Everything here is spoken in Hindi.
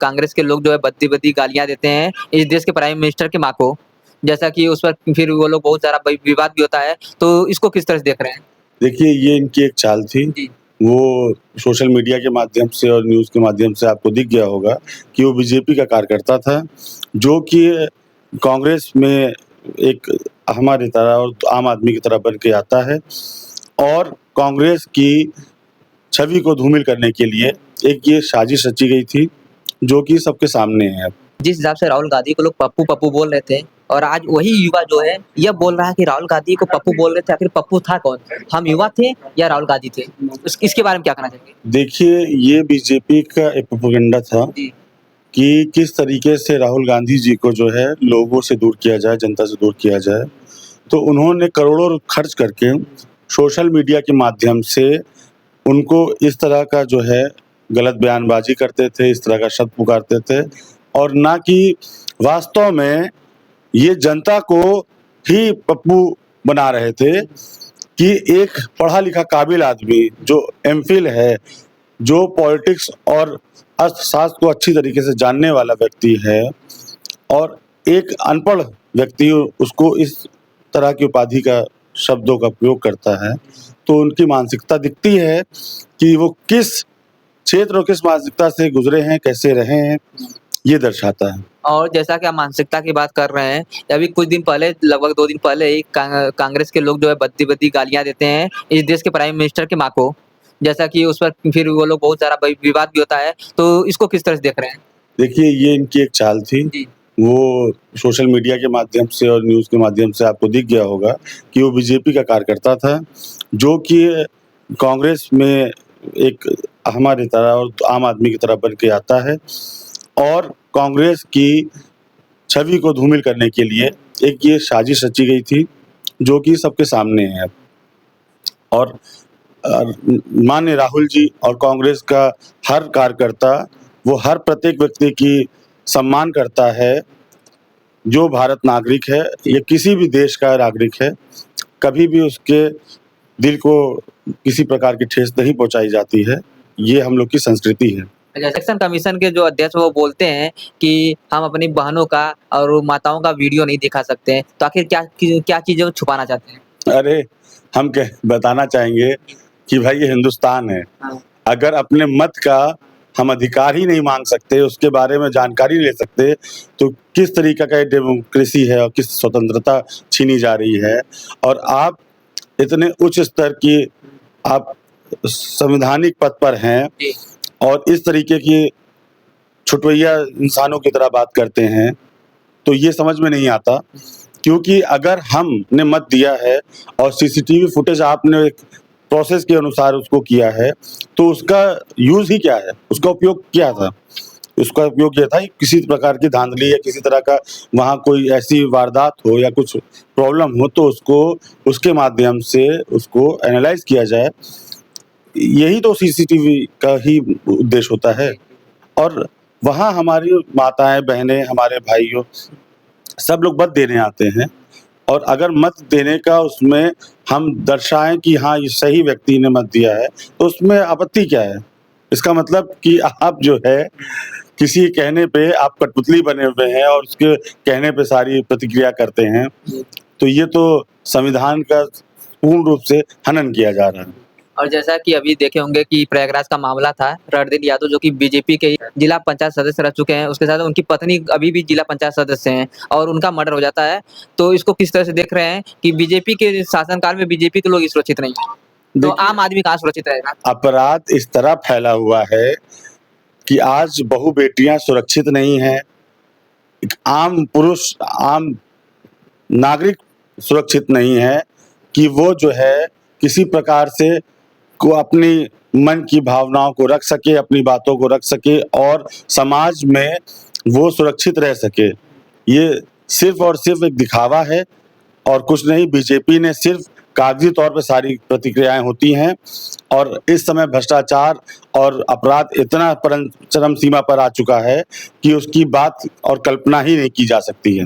कांग्रेस के लोग जो है बद्दी-बद्दी गालियाँ देते हैं इस देश के प्राइम मिनिस्टर की माँ को। जैसा कि उस पर फिर वो लोग बहुत सारा विवाद भी होता है, तो इसको किस तरह से देख रहे हैं? देखिए, ये इनकी एक चाल थी। जी। वो सोशल मीडिया के माध्यम से और न्यूज़ के माध्यम से आपको दिख गया होगा कि वो बीजेपी का कार्यकर्ता था, जो कि कांग्रेस में एक हमारी तरह और आम आदमी की तरह बन के आता है और कांग्रेस की छवि को धूमिल करने के लिए एक ये साजिश रची गई थी, जो कि सबके सामने है। जिस हिसाब से राहुल गांधी को लोग पप्पू पप्पू बोल रहे थे और आज वही युवा जो है यह बोल रहा है कि राहुल गांधी को पप्पू बोल रहे थे, आखिर पप्पू था कौन? हम युवा थे या राहुल गांधी थे? इसके बारे में क्या कहना चाहेंगे? देखिए, ये बीजेपी का एक प्रोपेगेंडा था जी। कि किस तरीके से राहुल गांधी जी को जो है लोगों से दूर किया जाए, जनता से दूर किया जाए। तो उन्होंने करोड़ों खर्च करके सोशल मीडिया के माध्यम से उनको इस तरह का जो है गलत बयानबाज़ी करते थे, इस तरह का शब्द पुकारते थे और ना कि वास्तव में ये जनता को ही पप्पू बना रहे थे कि एक पढ़ा-लिखा काबिल आदमी जो एमफिल है, जो पॉलिटिक्स और अर्थशास्त्र को अच्छी तरीके से जानने वाला व्यक्ति है और एक अनपढ़ व्यक्ति उसको इस तरह की उपाधि का शब्दों का प्रयोग करता है, तो उनकी मानसिकता दिखती है कि वो किस क्षेत्र और किस मानसिकता से गुज़रे हैं, कैसे रहे हैं, ये दर्शाता है। और जैसा कि आप मानसिकता की बात कर रहे हैं, अभी कुछ दिन पहले लगभग 2 दिन पहले ही कांग्रेस के लोग जो है बद्दी-बद्दी गालियाँ देते हैं इस देश के प्राइम मिनिस्टर की माँ को। जैसा कि उस पर फिर वो लोग बहुत सारा विवाद भी होता है, तो इसको किस तरह से देख रहे हैं? देखिए, ये इनकी एक चाल थी। जी। वो सोशल मीडिया के माध्यम से और न्यूज़ के माध्यम से आपको दिख गया होगा कि वो बीजेपी का कार्यकर्ता था, जो कि कांग्रेस में एक हमारी तरह और आम आदमी की तरह बन के आता है और कांग्रेस की छवि को धूमिल करने के लिए एक ये साजिश रची गई थी, जो कि सबके सामने है। और माननीय राहुल जी और कांग्रेस का हर कार्यकर्ता वो हर प्रत्येक व्यक्ति की सम्मान करता है, जो भारत नागरिक है या किसी भी देश का नागरिक है, कभी भी उसके दिल को किसी प्रकार की ठेस नहीं पहुँचाई जाती है। ये हम लोग की संस्कृति है। इलेक्शन कमीशन के जो अध्यक्ष वो बोलते हैं कि हम अपनी बहनों का और माताओं का वीडियो नहीं दिखा सकते हैं, तो आखिर क्या चीज़ें वो छुपाना चाहते हैं? अरे! हम बताना चाहेंगे कि भाई ये हिंदुस्तान है। हाँ। अगर अपने मत का हम अधिकार ही नहीं माँग सकते, उसके बारे में जानकारी ले सकते, तो किस तरीक़े का ये डेमोक्रेसी है और किस स्वतंत्रता छीनी जा रही है। और आप इतने उच्च स्तर की आप संवैधानिक पद पर हैं जी। और इस तरीके की छुटवैया इंसानों की तरह बात करते हैं, तो ये समझ में नहीं आता। क्योंकि अगर हमने मत दिया है और सीसीटीवी फुटेज आपने एक प्रोसेस के अनुसार उसको किया है, तो उसका यूज़ ही क्या है? उसका उपयोग क्या था? उसका उपयोग ये था कि किसी प्रकार की धांधली या किसी तरह का वहाँ कोई ऐसी वारदात हो या कुछ प्रॉब्लम हो तो उसको उसके माध्यम से उसको एनालाइज़ किया जाए। यही तो सीसीटीवी का ही उद्देश्य होता है। और वहाँ हमारी माताएँ, बहनें, हमारे भाइयों सब लोग मत देने आते हैं और अगर मत देने का उसमें हम दर्शाएँ कि हाँ, ये सही व्यक्ति ने मत दिया है, तो उसमें आपत्ति क्या है? इसका मतलब कि आप जो है किसी कहने पे आप कठपुतली बने हुए हैं और उसके कहने पे सारी प्रतिक्रिया करते हैं। तो ये तो संविधान का पूर्ण रूप से हनन किया जा रहा है। और जैसा कि अभी देखे होंगे कि प्रयागराज का मामला था, रणदीप यादव जो कि बीजेपी के ही जिला पंचायत सदस्य रह चुके हैं, उसके साथ उनकी पत्नी अभी भी जिला पंचायत सदस्य हैं और उनका मर्डर हो जाता है। तो इसको किस तरह से देख रहे हैं कि बीजेपी के शासनकाल में बीजेपी के लोग सुरक्षित नहीं हैं, तो आम आदमी कहाँ सुरक्षित रहेगा? अपराध इस तरह फैला हुआ है कि आज बहू-बेटियाँ सुरक्षित नहीं हैं। एक आम पुरुष, आम नागरिक सुरक्षित नहीं है कि वो जो है किसी प्रकार से को अपनी मन की भावनाओं को रख सके, अपनी बातों को रख सके और समाज में वो सुरक्षित रह सके। ये सिर्फ़ और सिर्फ़ एक दिखावा है और कुछ नहीं। बीजेपी ने सिर्फ़ कागज़ी तौर पे सारी प्रतिक्रियाएँ होती हैं और इस समय भ्रष्टाचार और अपराध इतना चरम सीमा पर आ चुका है कि उसकी बात और कल्पना ही नहीं की जा सकती है।